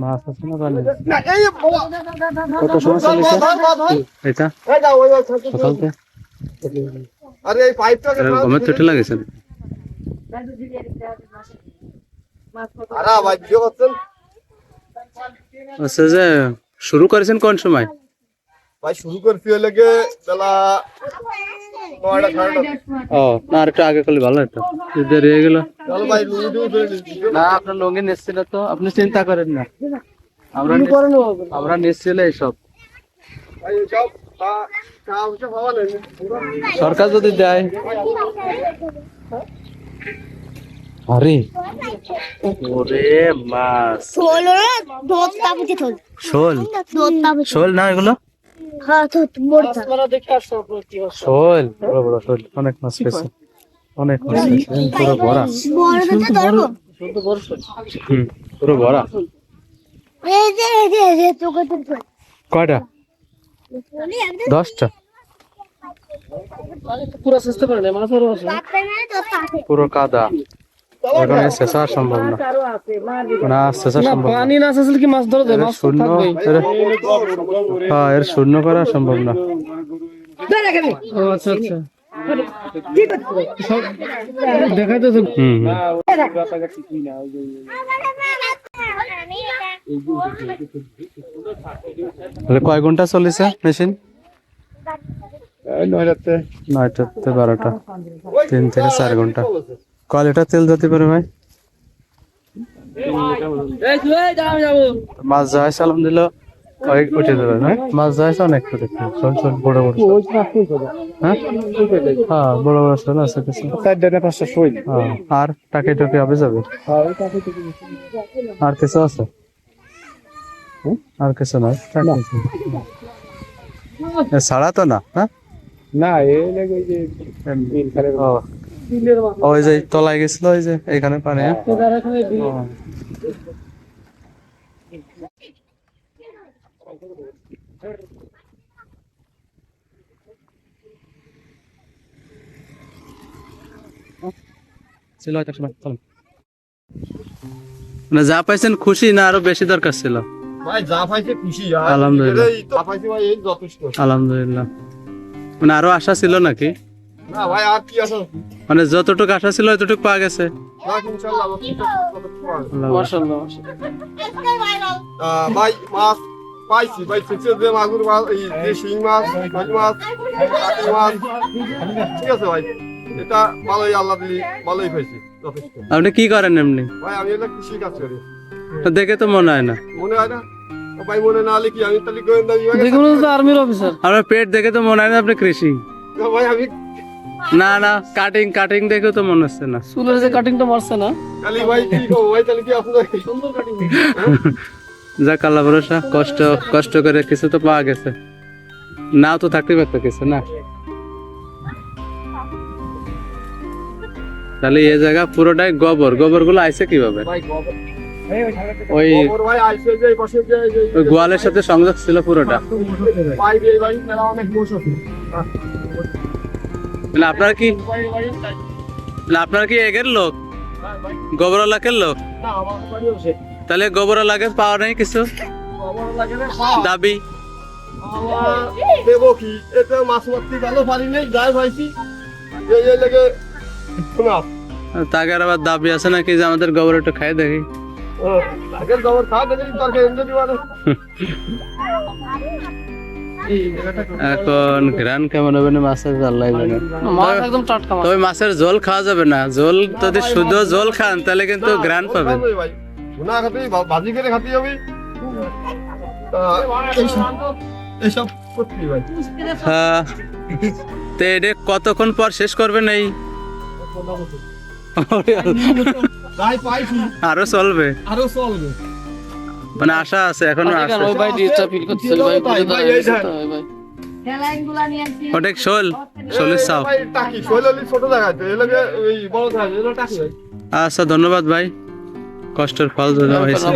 মাছ আছে না পানি? কত সময় চলেছে এটা সকালতে? ঘুমের তো উঠে লাগেছে। আচ্ছা, যে শুরু করেছেন কোন সময়? ভাই শুরু করছি হলে বেলা 9টা 9:30। ও না, আর একটু আগে করলে ভালো হতো, দেরি হয়ে গেল। না, আপনার লঙ্গি নিচ্ছিল তো, আপনি চিন্তা করেন না, আমরা নিচ্ছিল এইসব। সরকার যদি দেয়। আরে ওরে মাছ, শোল শোল না এগুলো? শোল, বড় বড় শোল, অনেক মাছ পেয়েছে, অনেক মাছ পেয়েছে, পুরো ভরা। পুরো ভরা। কয়টা? 10টা। পুরো কাদা, এখন শেষা সম্ভব না, না শেষা সম্ভব না। হ্যাঁ, এর শূন্য করা সম্ভব না। আচ্ছা আচ্ছা, দেখাইতেছে। কয় ঘন্টা চলেছে মেশিন? 9টা 12টা, 3 থেকে 4 ঘন্টা। কয় লিটার তেল যেতে পারে ভাই? মাছ যায় আলহামদুলিল্লাহ, উঠে যাবে না? মাছ যায় অনেক বড় বড়। হ্যাঁ হ্যাঁ, বড় বড় শোল আছে কিছু। 4-5টা শোল। আর টাকে টুকে হবে যাবে। আর কিছু আছে? আর কিছু নয়, ছাড়া তো না? হ্যাঁ না, ওই যে তলায় গেছিল, ওই যে এখানে পানি। মানে যা পাইছেন খুশি না আরো বেশি দরকার ছিল? ভাই যা পাইছে খুশি, আলহামদুলিল্লাহ। যা পাইছে ভাই এই যথেষ্ট, আলহামদুলিল্লাহ। মানে আরো আশা ছিল নাকি? না ভাই আর কি আশা? মানে যতটুকু আশা ছিল ততটুকু পাওয়া গেছে। ইনশাআল্লাহ মাশাআল্লাহ। ভাই মাছ পাইছি ভাই, যে মাগুর মাছ, এই যে শিং মাছ, কই মাছ, কাকি মাছ, ঠিক আছে ভাই, এটা ভালোই, আল্লাহ দিলি ভালোই পাইছি, যথেষ্ট। আপনি কি করেন এমনি? ভাই আমি এটা কৃষি কাজ করি। দেখে তো মনে হয় না। মনে হয় না ভাই, মনে না হলে কি আমি তাহলে গোয়েন্দা বিভাগে আর্মির অফিসার? আপনার পেট দেখে তো মনে হয় না আপনি কৃষি। ভাই আমি না না, কাটিং দেখে তো মনে হচ্ছে না। চুলের যে কাটিংটা মারছে না কালি ভাই, কি গো ভাই, তাহলে কি আপনার সুন্দর কাটিং? যাক, আল্লাহ ভরসা, কষ্ট করে কিছু তো পাওয়া গেছে, নাও তো থাকতে পারতো কিছু না। তাহলে এই জায়গা পুরোটাই গোবর গুলো আইছে কিভাবে? ওই গোয়ালের সাথে সংযোগ ছিল পুরোটা। আপনার কি এগের লোক, গোবর লাখের লোক? তাহলে গোবর লাগে পাওয়া নাই কিছু দাবি? দেবো কি, এতে মাছ মারতে ভালো পারি নাই, যাই ভাইছি এই লাগে শোনা। তাকে আবার দাবি আছে নাকি যে আমাদের গোবর একটু খাই দেখি? আগের গোবর খাওয়া দেখি তরকারি এনে দিবারে। এখন ঘ্রাণ কেমন হবে না মাছের, আল্লাহ জানে। মাছ একদম টাটকা মাছ। তবে মাছের ঝোল খাওয়া যাবে না, ঝোল যদি শুদ্ধ ঝোল খান তাহলে কিন্তু ঘ্রাণ পাবেন। ভুনা খাতে, ভাজি করে খাতে যাবি, এইসব করতে ভাই। হ্যাঁ, তো এটা কতক্ষণ পর শেষ করবেন? এই আরো চলবে, মানে আশা আছে এখনো আছে। অনেক শোলের চাপ। আচ্ছা, ধন্যবাদ ভাই, কষ্টের ফল হয়েছে।